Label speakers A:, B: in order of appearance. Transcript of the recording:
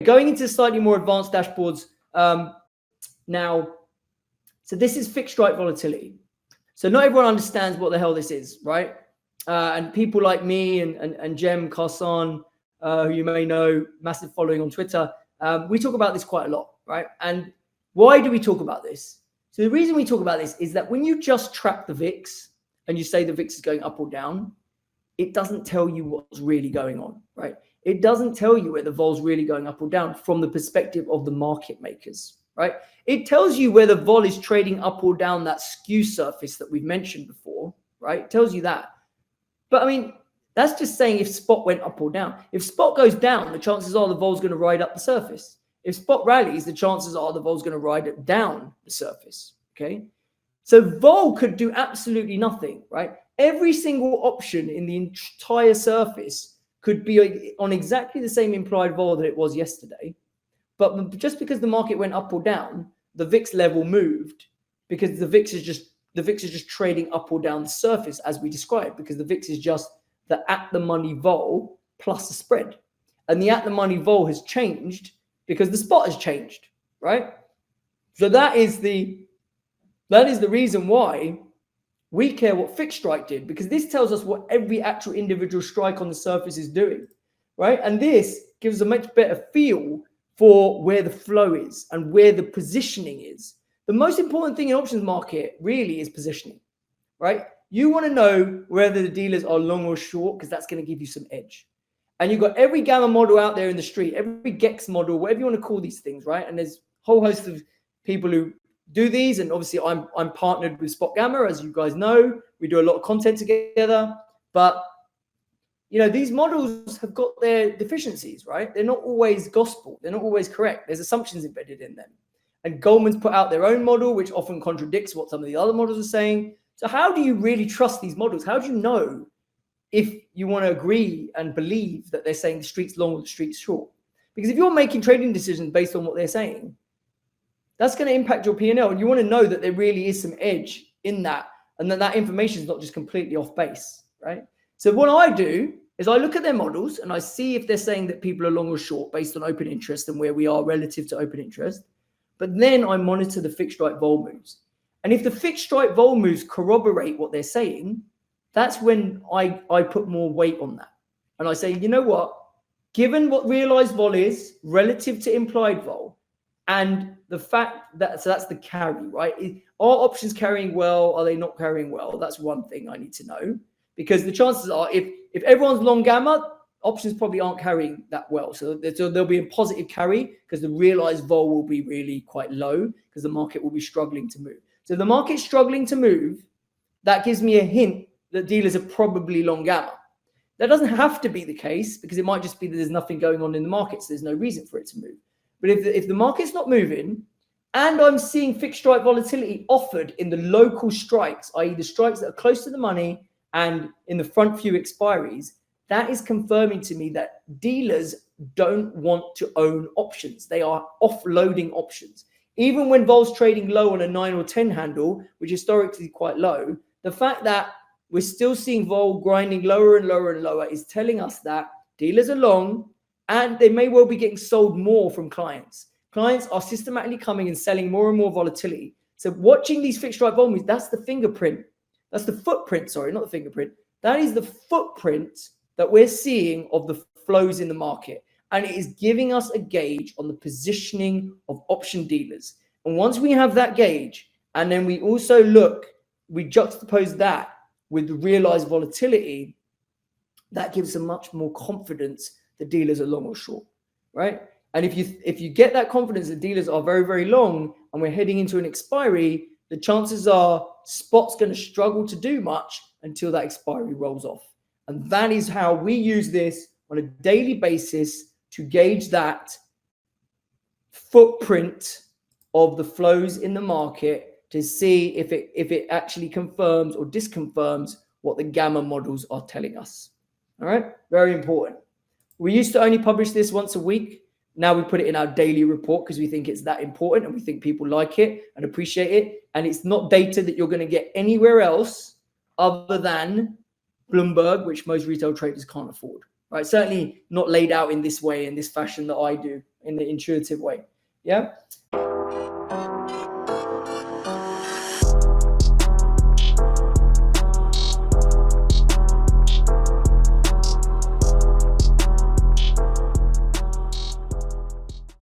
A: going into slightly more advanced dashboards now. So this is fixed strike volatility. So not everyone understands what the hell this is, right? And people like me and Jem Carson, who you may know, massive following on Twitter, we talk about this quite a lot, right? And why do we talk about this? So the reason we talk about this is that when you just track the VIX and you say the VIX is going up or down, it doesn't tell you what's really going on, right? It doesn't tell you where the vol's really going up or down from the perspective of the market makers, right? It tells you where the vol is trading up or down that skew surface that we've mentioned before, right? It tells you that. But I mean, that's just saying if spot went up or down. If spot goes down, the chances are the vol's going to ride up the surface. If spot rallies, the chances are the vol's going to ride it down the surface, okay? So vol could do absolutely nothing, right? Every single option in the entire surface could be on exactly the same implied vol that it was yesterday. But just because the market went up or down, the VIX level moved because the VIX is just trading up or down the surface as we described, because the VIX is just the at the money vol plus a spread. And the at the money vol has changed because the spot has changed, right? So that is the reason why we care what fixed strike did, because this tells us what every actual individual strike on the surface is doing, right? And this gives a much better feel for where the flow is and where the positioning is. The most important thing in options market really is positioning, right? You want to know whether the dealers are long or short, because that's going to give you some edge. And you've got every gamma model out there in the street, every GEX model, whatever you want to call these things, right? And there's a whole host of people who do these. And obviously I'm partnered with Spot Gamma, as you guys know. We do a lot of content together. But, you know, these models have got their deficiencies, right? They're not always gospel. They're not always correct. There's assumptions embedded in them. And Goldman's put out their own model, which often contradicts what some of the other models are saying. So how do you really trust these models? How do you know if you want to agree and believe that they're saying the street's long or the street's short? Because if you're making trading decisions based on what they're saying, that's going to impact your P&L. And you want to know that there really is some edge in that, and that information is not just completely off base, right? So what I do is I look at their models and I see if they're saying that people are long or short based on open interest and where we are relative to open interest. But then I monitor the fixed strike vol moves. And if the fixed strike vol moves corroborate what they're saying, that's when I put more weight on that. And I say, you know what? Given what realized vol is relative to implied vol, and the fact that, so that's the carry, right? Are options carrying well? Are they not carrying well? That's one thing I need to know. Because the chances are, if everyone's long gamma, options probably aren't carrying that well. So there'll be a positive carry because the realized vol will be really quite low because the market will be struggling to move. So if the market's struggling to move, that gives me a hint that dealers are probably long gamma. That doesn't have to be the case, because it might just be that there's nothing going on in the market, so there's no reason for it to move. But if the market's not moving and I'm seeing fixed strike volatility offered in the local strikes, i.e. the strikes that are close to the money and in the front few expiries, that is confirming to me that dealers don't want to own options. They are offloading options. Even when vol's trading low on a 9 or 10 handle, which is historically quite low, the fact that we're still seeing vol grinding lower and lower and lower is telling us that dealers are long, and they may well be getting sold more from clients. Clients are systematically coming and selling more and more volatility. So watching these fixed strike vol moves, that's the fingerprint. That's the footprint, sorry, not the fingerprint. That is the footprint that we're seeing of the flows in the market. And it is giving us a gauge on the positioning of option dealers. And once we have that gauge, and then we also we juxtapose that with the realized volatility, that gives us much more confidence that dealers are long or short, right? And if you get that confidence that dealers are very, very long and we're heading into an expiry, the chances are spot's going to struggle to do much until that expiry rolls off. And that is how we use this on a daily basis to gauge that footprint of the flows in the market to see if it actually confirms or disconfirms what the gamma models are telling us. All right, very important. We used to only publish this once a week. Now we put it in our daily report because we think it's that important and we think people like it and appreciate it. And it's not data that you're going to get anywhere else other than Bloomberg, which most retail traders can't afford. right? Certainly not laid out in this way, in this fashion that I do, in the intuitive way. Yeah.